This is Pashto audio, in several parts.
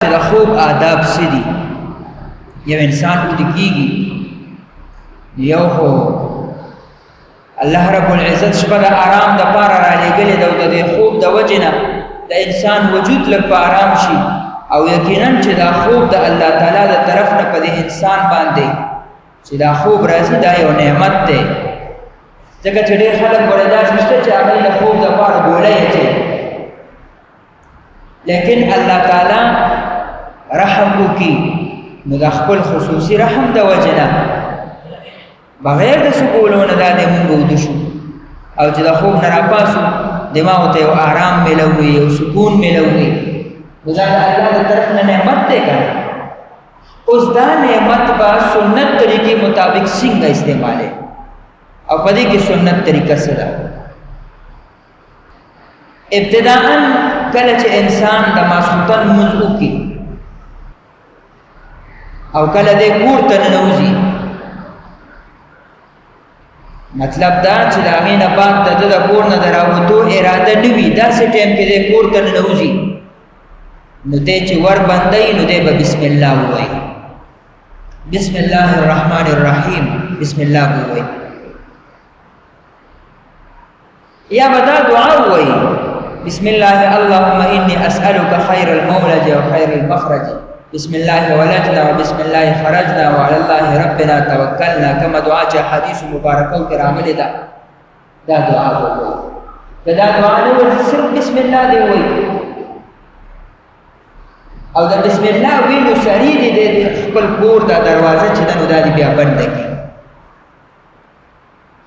د خوب آداب څه دي؟ یو انسان ویده کېږي، یو خو الله رب العزت شپه د آرام دپاره رالیږلې ده او د دې خوب د وجې نه د انسان وجود لږ په آرام شي، او یقینا چې دا خوب د الله تعالی د طرف نه په دې انسان باندې چې دا خوب راځي دا یو نعمت دی. ځکه چې ډېر خلک ورته داسې شته چې هغوی د خوب دپاره ګولۍ اچوي، لیکن الله تعالی رحم وکړي نو د خپل خصوصي رحم د وجې نه بغیر د څه کولو نه دا دی مونږ ویده شو، او چې د خوب نه راپاسو دماغو ته یو آرام میلوي، یو سکون میلوي، نو دا د الله د طرف نه نعمت دی که نه. اوس دا نعمت به سنت طریقې مطابق څنګه استعمالوي، او په دې کې سنت طریقه څه ده؟ ابتداءً کله چې انسان د ماسخوتن لمونځ وکړي او کله دې کور ته ننوځي، مطلب دا چې د هغې نه بعد د ده د کور نه د راوتو اراده نه وي، داسې ټایم کې دی کور ته ننوځي، نو دی چې ور بندوي نو دی به بسم الله ووایي، بسم الله الرحمن الرحیم، بسم الله ووایي، یا به دا دعا ووایي بسم الله اللهم انی اسألک خیر المولج و خیر المخرج، بسم الله ولجنا و بسم الله خرجنا و علی الله ربنا توکلنا، کما دعا چې حدیث مبارکو کې راغلې ده دا دعا ووایي. که دا دعا نه وایي صرف بسم الله دی وایي، او د بسم الله ویلو سړي دی د خپل کور دا دروازه چې ده نو دا دی بیا بنده کړي.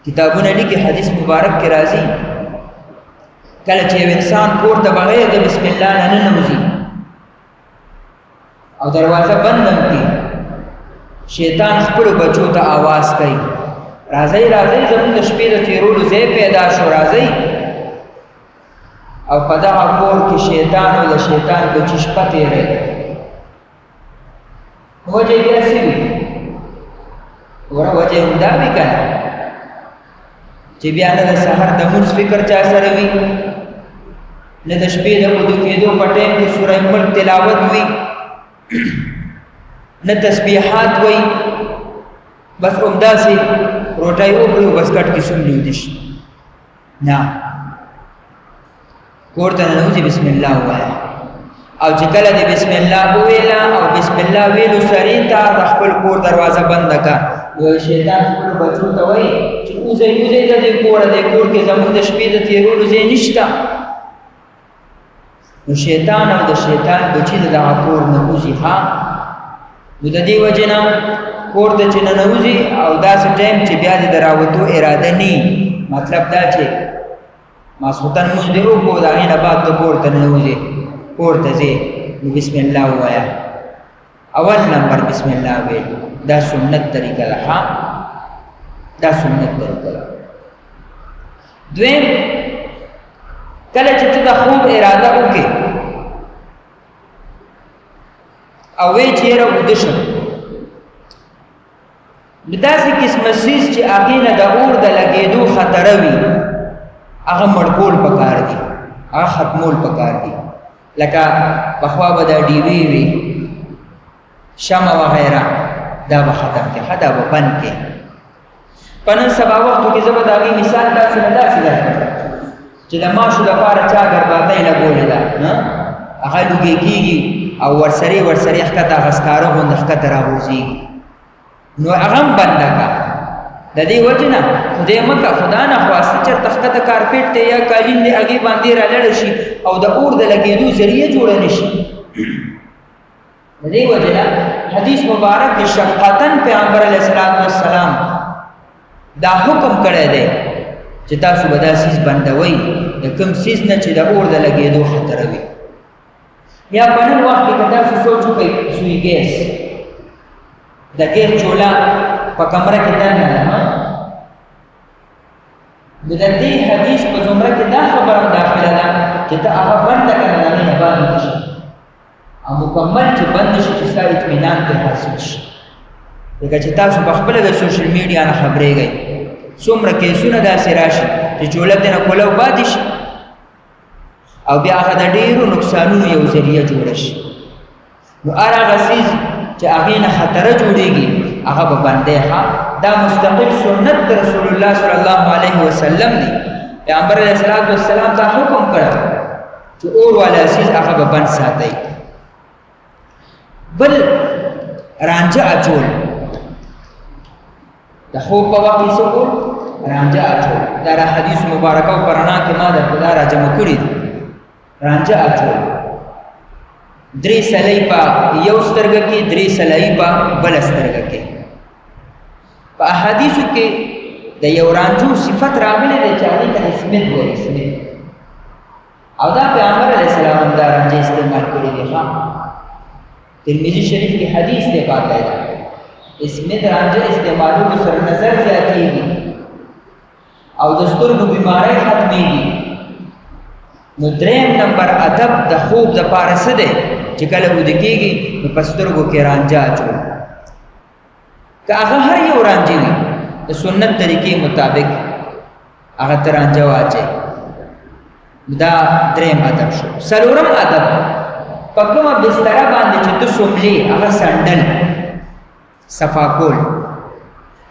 کتابونه لیکي حدیث مبارک کې راځي کله چې یو انسان کور ته بغیر د بسم الله نه ننوځي او دروازه بند هم کړي، شیطان خپلو بچو ته آواز کوي راځئ راځئ زموږ د شپې د تېرولو ځای پیدا شو، راځئ، او په دغه کور کې شیطان او د شیطان بچي شپه تېروي. وجه بیا څه وي؟ وره وجه همدا وي که نه چې بیا نه د سحر د مونځ فکر چا سره وي، نه د شپې د وضو کېدو په ټایم کې سوره ملک تلاوت وي، نه تسبیحات وي، بس همداسې روټۍ وکړي او بس کټ کې سملي ویده شي. نه، کور ته ننوځي بسم الله ووایه، او چې کله دې بسم الله وویله او بسم الله ویلو سړي ته د خپل کور دروازه بنده کړه، نو شیطان خپلو بچو ته وایي چې وځئ وځئ د دې کوره، دې کور کې زموږ د شپې د تېرولو ځای نشته، نو شیطان او د شیطان بچي د دغه کور نه وځي. ها، نو د دې وجې نه کور ته چې ننوځي او داسې ټایم چې بیا د راوتو اراده نه، مطلب دا چې ماسخوتن لمونځ دې وکړو د هغې نه بعد ته کور ته ننوځې، کور ته ځې نو بسم الله ووایه، اول نمبر بسم الله ویل، دا سنت طریقه ده. ها، دا سنت طریقه ده. دویم، کله چې ته د خوب اراده وکړې او وایې چې یاره ویده شم، نو داسې قسمه څیز چې هغې نه د اور د لګېدو خطره وي هغه مړکول پکار دي، هغه ختمول پکار دي. لکه پخوا به دا ډیوې وي، شمع وغیره، دا به ختم کړي، ښه دا به بند کړي. په نن سبا وختو کې زه به د هغې مثال داسې نه داسې درکړم چې د ماشو لپاره چا ګرباتۍ لګولې ده، هغه لوګې کېږي او ورسرې ښکته هغه سکاره غوندې ښکته راغورځېږي، نو هغه هم بنده کړه. د دې وجې نه خدای مه کړه، خدا نه خواسته چېرته ښکته کارپېټ دی یا قالین دی هغې باندې رالړه شي او د اور د لګېدو ذریعه جوړه نه شي. د دې وجې نه حدیث مبارک کې شفقتاً پیغمبر علیه السلام دا حکم کړی دی چې تاسو به دا څیز بندوئ، د کوم څیز نه چې د اور د لګېدو خطره وي. یا په نن وخت کې که تاسو سوچ وکئ سوی ګیس، د ګیس چوله په کمره کې دننه ده، نو د دې حدیث په زمره کې دا خبره هم داخله ده چې ته هغه بنده کړه، د هغې نه بند شي او مکمل چې بند شي چې ستا اطمینان پرې حاصل شي. لکه چې تاسو په خپله د سوشل میډیا نه خبرېږئ، څومره کیسونه داسې راشي چې چوله دې نه کولو پاتې شي او بیا هغه د ډیرو نقصانونو یو ذریعہ جوړ شي. نو هغه څیز چې هغې نه خطره جوړېږي هغه به بندی ښه دا مستقل سنت د رسول الله صلی الله علیه وسلم دی پیغمبر علیه الصلاة والسلام دا حکم کړی چې اور والا څیز هغه به بند ساتئ بل رانجه اچول د خوب په وخت کې څه کول رانجه اچول دا را حدیث مبارکه او پرانا کې ما درته دا راجمع کړي دي رانجه اچول درې سلۍ په یو سترګه کې درې سلۍ په بله سترګه کې په احادیثو کې د یو رانجو صفت راغلی دی چې هغې ته اسمت وایي اسمت او دا پیغمبر علیه السلام هم دا رانجه استعمال کړي دي ښه ترمذی شریف کی حدیث دے باقاعدہ اسمت رانجه استعمالو سر نظر زیاتیږي او د سترګو بیماری ختمېږي نو دریم نمبر ادب د خوب د پاره څه دی چې کله ویده کېږي نو په سترګو کې رانجه اچول که هغه هر یو رانجه وي د سنت طریقې مطابق هغه ته رانجه واچئ دا دریم ادب شو څلورم ادب په کومه بستره باندې چې ته سوملې هغه سنډل صفا کول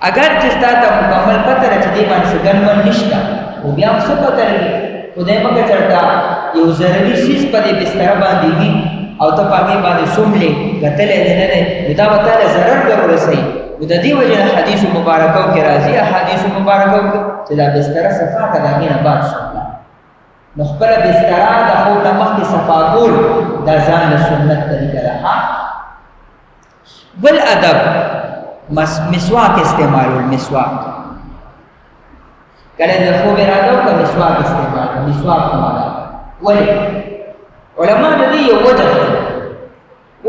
اگر چې ستا ته مکمل پته ده چې دې باندې څه ګنمل نشته خو بیا هم څه پته لګي خدای مکه چېرته یو ضروري څیز په دې بستره باندې وي او ته په هغې باندې سوملې ګتلی دی نه دی نو دا به تا له ضرر در ورسوي نو د دې وجې نه حدیثو مبارکو کې راځي احادیثو مبارکو کې چې دا بستره صفا که د هغې نه بعد سومله نو خپله بستره د خوب نه مخکې صفا کول دا ځان له سنت طریقه ده بل ادب مسواک استعمالول مسواک کله د خوب اراده وکړه مسواک استعمال مسواک کومه ولې علما د دې یو وجه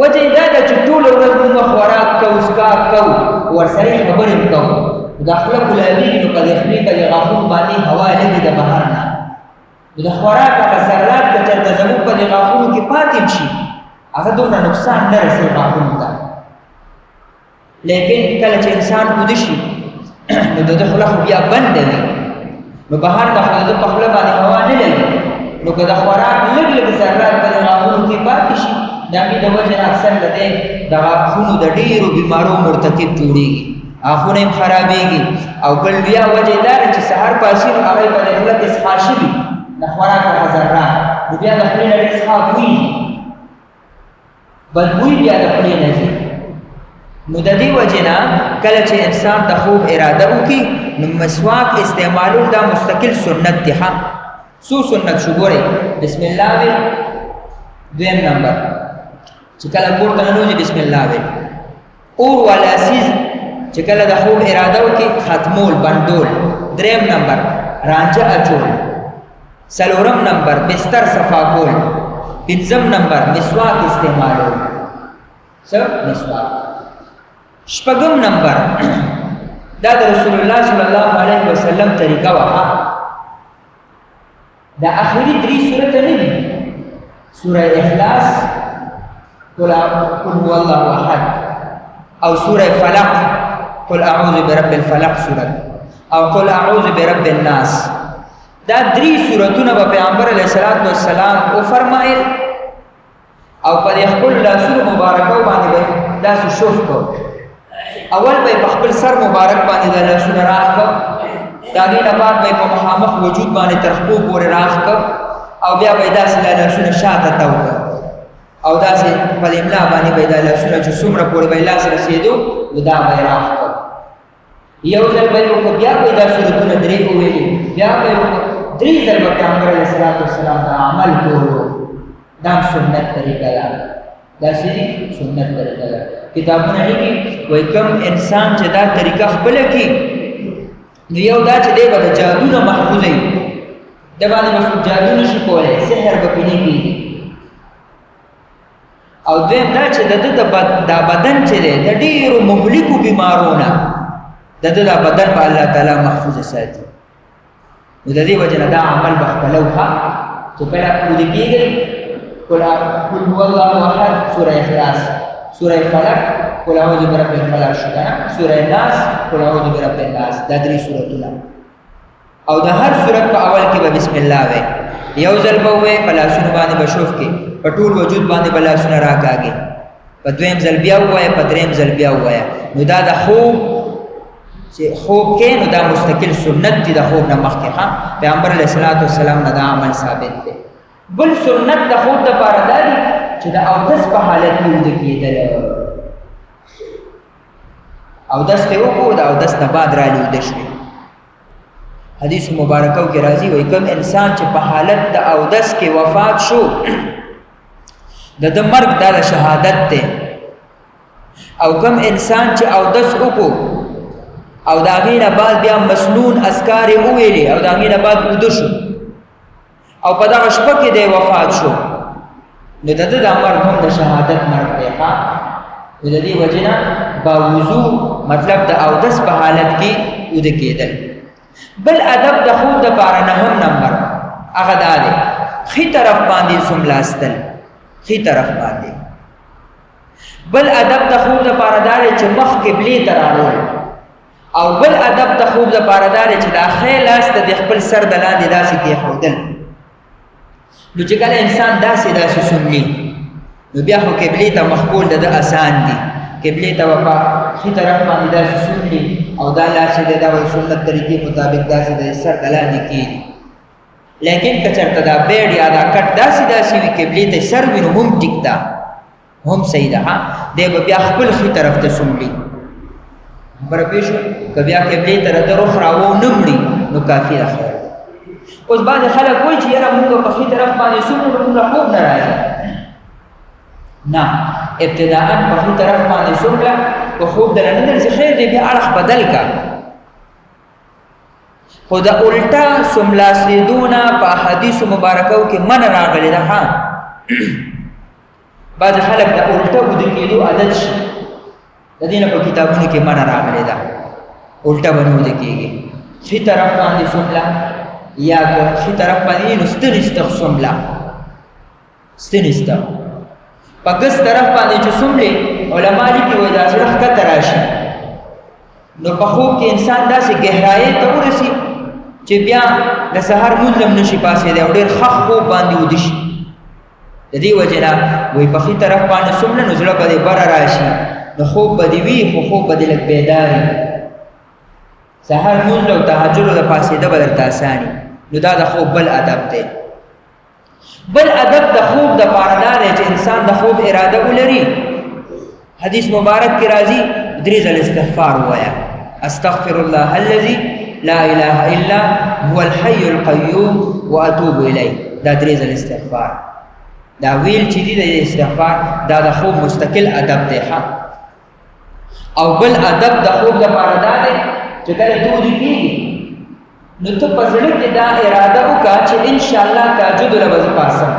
وجه دا ده چې ټوله ورځ موږ خوراک کوو څښاک کوو ورسره خبرې کوو د خوله ګلابېږي نو که د خولې که د غاښونو باندې هوا لګي د بهر نه د خوراک هغه ذرات که چېرته زموږ په دې غاښونو کې پاتې شي هغه دومره نقصان نه رسوي غاښونو ته لیکن کله چې انسان ویده شي نو د ده خوله خو بیا بنده وي نو بهر نه خو د ده په خوله باندې هوا نه لګي نو که د خوراک لږ لږ ذرات په دې غاښونو کې پاتې شي د هغې د وجې نه اکثر له دی د غاښونو د ډېرو بیمارو مرتکب جوړېږي غاښونه یې خرابېږي او بل بیا وجه دا ده چې سهار پاسي نو هغه په دې خوله کې څښا شوي د خوراک هغه ذرات نو بیا د خولې نه ډېر څښا بوی بدبوی بیا د خولې نه ځي نو د دې وجې نه کله چې انسان د خوب اراده وکړي نو مسواک استعمالول دا مستقل سنت دی ښه څو سنت شو ګورئ بسم الله ویل دویم نمبر چې کله کور ته ننوځي بسم الله ویل اور والا څیز چې کله د خوب اراده وکړي ختمول بندول دریم نمبر رانجه اچول څلورم نمبر بستر صفا کول پنځم نمبر مسواک استعمالول څه مسواک شپږم نمبر دا د رسول الله صلی الله علیه وسلم طریقه وه دا آخري درې سورته نه دي سوره اخلاص قل هو الله احد او سوره فلق قل اعوذ برب الفلق سوره او قل اعوذ برب الناس دا درې سورتونه به پیغمبر علیه الصلاة والسلام وفرمایل او په دې خپل لاسونو مبارکو باندې به داسې شوف کو اول به په خپل سر مبارک باندې د لاسونه راخ کو د هغې نه بعد به په مخامخ وجود باندې تر خپو پورې راخ کو او بیا به یې داسې لاسونه شاته تاو کړه او داسې په املا باندې به یې دا لاسونه چې څومره پورې به یې لاس رسېدو نو دا به یې راخ کو یو ځل به یې وکړه بیا به یې دا سورتونه درې وویلې بیا به یې وکړه درې ځل به پیغمبر علیه الصلاة والسلام دا عمل کولو دا سنت طریقه ده دا سری سنت طریقه ده کتابونه لیکي وایي کوم انسان چې دا طریقه خپله کړي نو یو دا چې دی به د جادو نه محفوظ وي د باندې به څوک جادو نشي کولی سحر به پرې نه کېږي او دویم دا چې د ده دا بدن چې دی د ډېرو مهلکو بیمارو نه د ده دا بدن به الله تعالی محفوظ ساتي نو د دې وجې نه دا عمل به خپله وښه چې کله ویده کېږئ قل هو الله احد سوره اخلاص سوره فلق قل اعوذ برب الفلق شو کنه سوره ناس قل اعوذ برب الناس دا درې سورتونه او د هر سورت په اول کې به بسم الله وایي یو ځل به ووایي په لاسونو باندې به شوف کې په ټول وجود باندې به لاسونه راکاږي په دویم ځل بیا ووایه، په دریم ځل بیا ووایه. نو دا د خوب چې خوب کې نو دا مستقل سنت دی د خوب نه مخکې. پیغمبر علیه الصلاۃ والسلام نه دا عمل ثابت دی. بل سنت د خوب دپاره دا دی چې د اودس په حالت کې ویده کېدل. اودس ته وکړو، د اودس نه بعد رالې ویده شوې. حدیث مبارکو کې راځي وایي کوم انسان چې په حالت د اودس کې وفات شو د ده مرګ دا د شهادت دی. او کوم انسان چې اودس وکړو او د هغې نه بعد بیا مسنون اذکار یې وویلې او د هغې نه بعد ویده شو او په دغه شپه کې دی وفات شو، نو د ده دا مرګ هم د شهادت مرګ دی. نو د دې وجې نه باوضو مطلب د اودس په حالت کې ویده کېدل. بل ادب د خوب دپاره نهم نمبر هغه دا دی ښي طرف باندې څملاستل، ښي طرف باندې. بل ادب د خوب دپاره دا دی چې مخ قبلې ته راړول. او بل ادب د خوب دپاره دا دی چې دا ښی لاس ته د خپل سر د لاندې داسې کېښودل. نو چې کله انسان داسې سملي نو بیا خو قبلې ته مخ کول د ده اسان دي. قبلې ته به په ښي طرف باندې داسې سملي او دا لاس چې دی دا به سنت طریقې مطابق داسې د سر د لاندې کېږي. لیکن که چېرته دا بیډ یا دا کټ داسې وي قبلې ته سر وي نو هم ټیک ده، هم صحیح ده. دی به بیا خپل ښي طرف ته سملي. خبره پوه شو؟ که بیا قبلې ته د رخ راوو نه مړي نو کافي ده. خیر اوس بعضې خلک وایي چې یاره مونږ په ښي طرف باندې سملو نو مونږ خوب نه راځي. نه، ابتداءً په ښي طرف باندې سمله په خوب دله نه درځي. خیر دی بیا اړخ بدل کا. خو د الټا سملاستېدو نه په احادیثو مبارکو کې منع راغلې ده. بعضې خلک د الټا ویده کېدو عادت شي، د دې نه په کتابونو کې منع راغلې ده الټا به نه ویده کېږي. ښي طرف باندې سمله یا که ښي طرف باندې نو ستنېسته سمله، ستنېسته. په ګس طرف باندې چې سملې علما لیکي وایي دا زړه ښکته راشي نو په خوب کې انسان داسې ګهرایۍ ته ورسي چې بیا د سهار لمونځ هم نشي پاسېدی او ډېر ښه خوب باندې ویده شي. د دې وجې نه وایي په ښي طرف باندې سمله نو زړه به دې بره راشي، نو خوب به دې وي خو خوب به دې لږ بیدار وي. سهار لمونځ او تهجد د پاسېده به درته اساني. نو دا د خوب بل ادب دی. بل ادب د خوب دپاره دا دی چې انسان د خوب اراده ولري. حدیث مبارک کې راځي 3 ځله استغفار ووایه. استغفر الله الذي لا اله الا هو الحي القيوم واتوب الیه. دا 3 ځله استغفار. دا ویل چې دی د استغفار دا د خوب مستقل ادب دی. او بل ادب د خوب دپاره دا دی چې کله ته ویده کېږي نو ته په زړه کې دا اراده وکړه چې انشاءالله تهجد له به زه پاسم.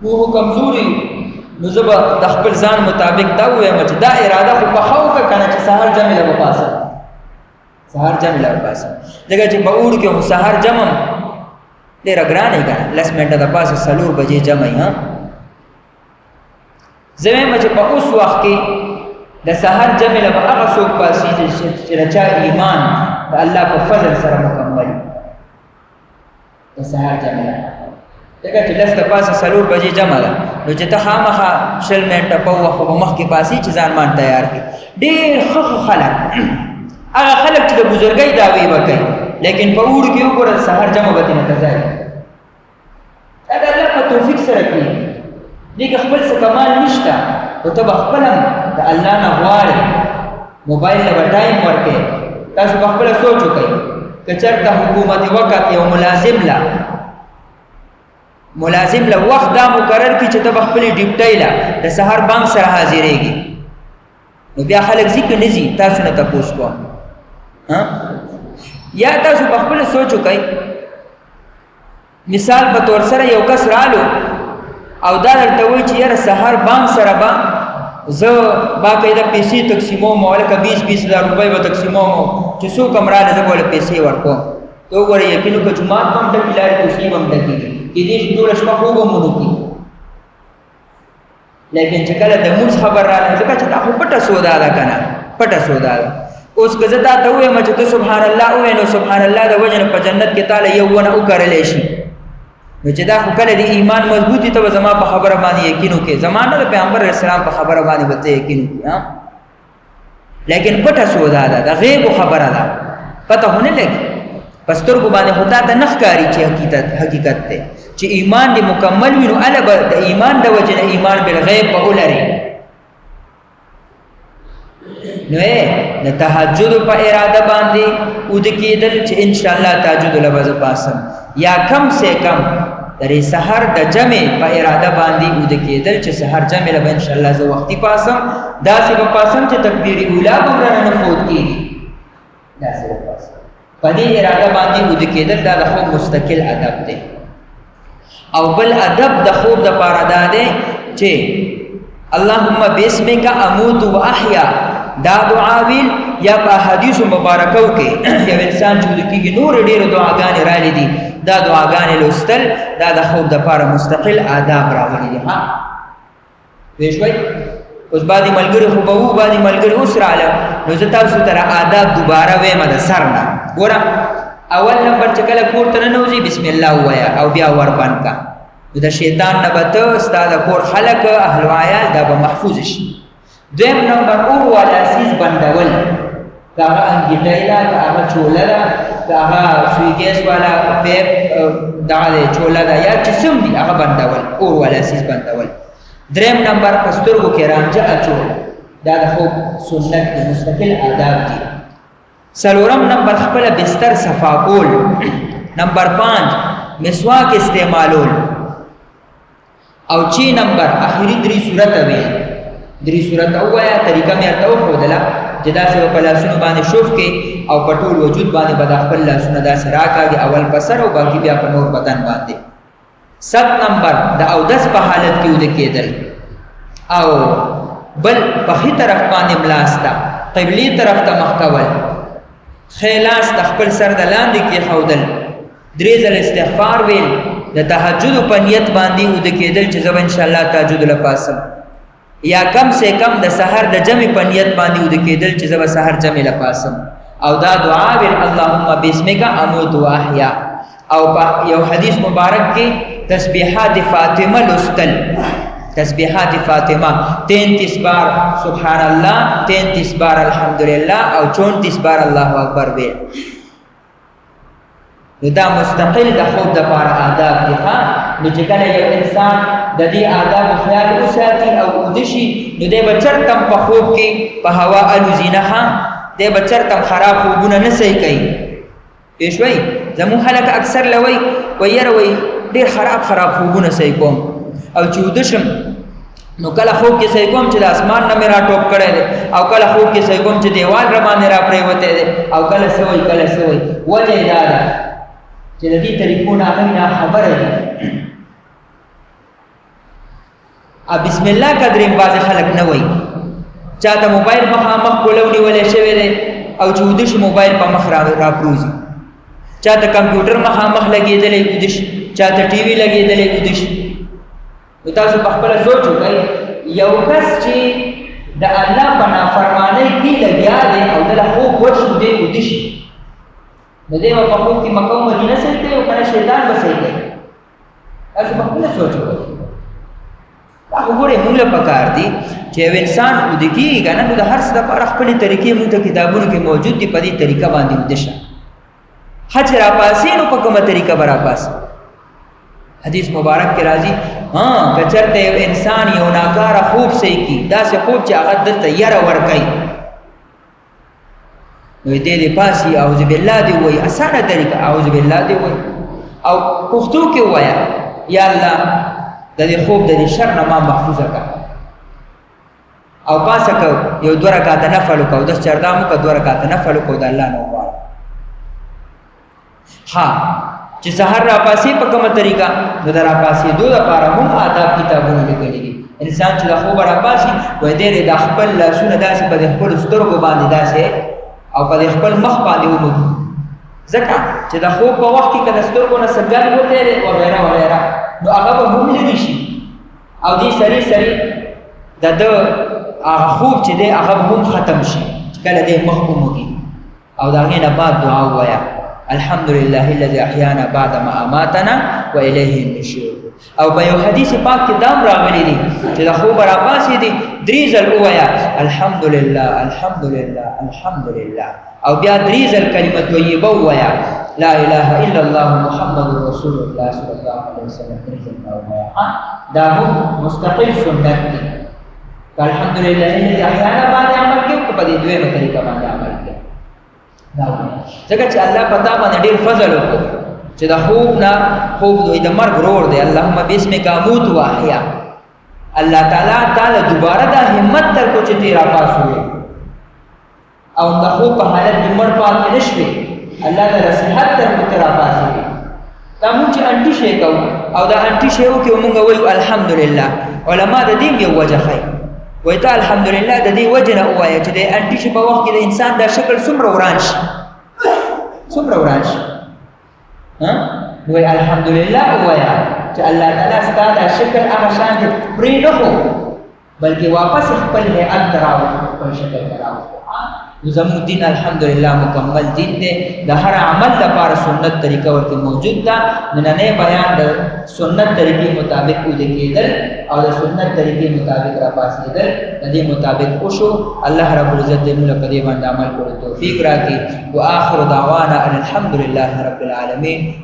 موږ کمزوري نو زه به د خپل ځان مطابق دا ووایم چې دا اراده خو پخه وکړه که نه چې سهار جمع له به پاسم، سهار جمع له به پاسم. ځکه چې په اوړ کې خو سهار جمع ډېره ګرانه یې که نه 10 منټه د پاسه 4 بجې جمع یې. زه وایم چې په اوس وخت کې د سهار جمع له به هغه څوک پاسېږي چې د چا ایمان د الله په فضل سره مکمل د سهار جمع له. ځکه چې 10 د پاسه 4 بجې جمع ده نو چې ته خامخا 20 منټه په وخت به مخکې پاسې چې ځان مان تیار کړي. ډېر ښه خلک هغه خلک چې د بزرګۍ دعوې به کوي لیکن په اوړو کې وګوره سهار جمع به ترې نه ته ځای. دا د الله په توفیق سره کېږي. دې کې خپل څه کمال نشته خو ته به خپله د الله نه غواړې. موبایل له به ټایم ورکړې. تاسو به خپله سوچ وکړئ که چېرته حکومت وقت یو ملازم له وخت دا مقرر کړي چې ته به خپلې ډیوټۍ له د سهار بانک سره حاضرېږي نو بیا خلک ځي که نه ځي تاسو نه تپوس کوم. یا تاسو به خپله سوچ وکئ مثال په طور سره یو کس رالو او دا درته وایي چې یاره سهار بانک سره به زه باقاعده پیسې تقسیموم او لکه 20,000 روپۍ به تقسیموم چې څوک هم راله زه به ورله پیسې ورکوم. ته وګوره یقین وکړه جومات به هم ډکي لارې کوڅې به هم ډکېږي کېدای شي ټوله شپه خوب هم ونه کړي. لیکن چې کله د مونځ خبر راغی ځکه چې دا خو پټه سودا ده که نه پټه سودا ده. اوس که زه تا ته ووایم چې ته سبحان الله ووایې نو سبحان الله د وجې نه په جنت کې تاله یو ونه وکرلی شي نو چې دا خو کله د ایمان مضبوطی ته زما په خبره باندې یقین وکړي، زمانه د پیغمبر اسلام په خبره باندې به یقین وکړي. لیکن پټه سودا ده، د غیب خبره ده، پته هونه لګي پستر کو باندې ہوتا ته نخکاری چې حقیقت ته چې ایمان دې مکمل وینو الب د ایمان د وجه ایمان بالغیب په ولري. نو د تهجد په اراده باندې ود کېدل چې ان شاء الله تهجد لبز پاسم یا کم سے کم درې سحر د جمع په اراده باندې ود کېدل چې سحر جمع لبا ان شاء الله زه وختي پاسم، دا سی په پاسم چې تکبیر اوله بمره نه فوت کیږي، دا سی په پاسم په دې اراده باندې ود کېدل دا د خوب مستقل ادب دی. او بل ادب د خوب د پاره دا دی چې اللهم بسمک اموت واحیا، دا دعا ویل یا په حدیث مبارکو کې یو انسان چې د کېږي نور ډېر دعاګانې راغلي دي، دا دعاګانې لوستل دا د خوب د پاره مستقل آداب راغلي دي. ها ویښ وای اوس باندې ملګری خو به وو، باندې ملګری اوس رااله، نو زه تاسو ته آداب دوباره وایم د سر نه. ګوره اول نمبر چې کله کور ته ننوځي بسم الله ووایه او بیا ور بند کا، نو د شیطان نه به ته ستا د کور خلک اهل و عیال دا به محفوظ شي. دویم نمبر اور والا سیز بندول، که هغه انګیټۍ ده، که هغه چوله ده، که هغه سوی ګیس والا پیپ دغه دی چوله ده یا چې څوم دي هغه بندول، اور والا سیز بندول. دریم نمبر په سترګو کې رانجه اچول، دا د خوب سنت دی، مستقل آداب دي. څلورم نمبر خپله بستر صفا کول. نمبر 5 مسواک استعمالول. او 6 نمبر اخري 3 صورت ویل، 3 صورت ووایه، طریقه مې ورته وښودله چې داسې به په لاسونو باندې شوف کې او په ټول وجود باندې به دا خپل لاسونه داسې راکاږي، اول په سر او باقي بیا په نور بدن باندې. 7 نمبر د اودس په حالت کې وده کېدل، او بل په ښي طرف باندې ملاسته قبلي طرف ته مخ کول، ښی لاس د خپل سر د لاندې کېښودل، 3 ځله استغفار ویل، د تهجد په نیت باندې وده کېدل چې زه به انشاءالله تهجد له پاسم، یا کم سے کم د سحر د جمع په نیت باندې وده کېدل چې زه به سحر جمع له پاسم، او دا دعا ویل اللهم بسمک اموت واحیا. او په یو حدیث مبارک کې تسبیحات فاطمه لستل، تسبیحات فاطمه 33 بار سبحان الله، 33 بار الحمدلله او 34 بار الله اکبر ویل. نو دا مستقل د خوب د پاره آداب دي. ها نو چې کله یو انسان د دې آداب خیال وساتي او ودشي، نو دی به چرته په خوب کې په هوا الوزي نه، دی به چرته خراب خوبونه نه صحیح کوي. پېښ وایي زموږ خلک اکثر لوی وایي یاره وایي ډېر خراب خوبونه صحیح کوم، او چې ودشم نو کله خوب کې صحیح کوم چې د اسمان نه مې راټوپ کړی دی، او کله خوب کې صحیح کوم چې دیوال را باندې را پرېوتی دی، او کله څه وایي کله څه وایي. وجه یې دا ده چې د دې طریقو نه هغوی ناخبره دي. بسم الله قدرې بعضې خلک نه وایي، چا ته موبایل مخامخ کولو نیولی شوی دی او چې وده شي موبایل په مخ راپروزي، چا ته کمپیوټر مخامخ لګېدلی وده شي، چا ته ټي وي لګېدلی وده شي. نو تاسو په خپله سوچ وکړئ، یو کس چې د الله په نافرمانۍ کې لګیا دی او د له خوب وشو دی وده شي، نو دی به په خوب کې مکه و مدینه صحیح کوي او که نه شیطان به صحیح کوي. تاسو په خپله سوچ وکړئ. دا خو ګورئ موږ له پکار دي چې یو انسان وده کېږي که نه، نو د هر څه دپاره خپلې طریقې موږ ته کتابونو کې موجود دي، په دې طریقه باندې وده شه. ښه چې راپاسې نو په کومه طریقه به راپاسې. حدیث مبارک کې راځي که چېرته یو انسان یو ناکاره خوب صحیح کړي، داسې خوب چې هغه دلته یره ورکوي، نو دی دې پاسي اعوذ بالله دې ووایي، اسانه طریقه اعوذ بالله دې ووایي، او پښتو کې ووایه یا الله د دې خوب د دې شر نه ما محفوظه کړه، او پاسه که یو 2 رکعاته نفل وکړه، اودس چردام وکړه 2 رکعاته نفل وکړه، د الله نه وغواړه. ها چې سحر راپاسې په کومه طریقه، نو د راپاسېدو دپاره هم آداب کتابونه لیکلي دي. انسان چې د خوبه راپاسي وایي دی د خپل لاسونه داسې په د خپلو سترګو باندې داسې او په د خپل مخ باندې ومږي، ځکه چې د خوب په وخت کې که د سترګو نه سګل وتی دی وغیره وغیره، نو هغه به هم لرې شي، او دې سړي د ده هغه خوب چې دی هغه به هم ختم شي چې کله دی مخ ومږي. او د هغې نه بعد دعا ووایه الحمدلله الذي احیانا بعد ما اماتنا والیه النشور. او په یو حدیث پاک کې دام راغلی دی چې د خوب را پاسې دي درې ځل ووایه الحمدلله الحمدلله الحمدلله، او بیا درې ځل کلمه طیبه ووایه لا اله الا الله محمد رسول الله صلی الله علیه وسلم. درې ځل ووایه، دا هم مستقل سنت دی. الحمدلله الذي احیانا بعد عمل کې په دې دویمه طریقه باندې عمل کوي. دا ځکه چې الله پتا باندې ډېر فضل وکړ چې د خوب نه خوب دوی د مرګ روړ دی. اللهم باسمک اموت واحیا. الله تعالی دوباره دا همت درکو چې تیرا پاس وي او د خوب په حالت کې مړ پاتې نشوي. الله تعالی صحت درکو تیرا پاس وي. دا مونږ چې انټي شي کوو او دا انټي شي وکړو مونږ وایو الحمدلله. علما د دې یو وجه ښيي، وایي ته الحمدلله د دې وجه نه ووایه چې د انټي شي په وخت کې د انسان دا شکل څومره وران شي، څومره وران شي. نو الحمدلله ووایه چې الله تعالی ستا دا شکل هغه شان دې پرې نه کړو بلکې واپس خپل هیئت ته راوړو، خپل شکل ته راوړو. نو زموږ دین الحمدلله مکمل دین دی. د هر عمل لپاره سنت طریقه ورته موجود ده. نننی بیان د سنت طریقې مطابق وځي کېدل او د سنت طریقې مطابق را پاسېدل د دې مطابق وشو. الله رب العزت دې موږ په دې باندې عمل کولو توفیق راکړي. واخر دعوانا ان الحمد لله رب العالمین.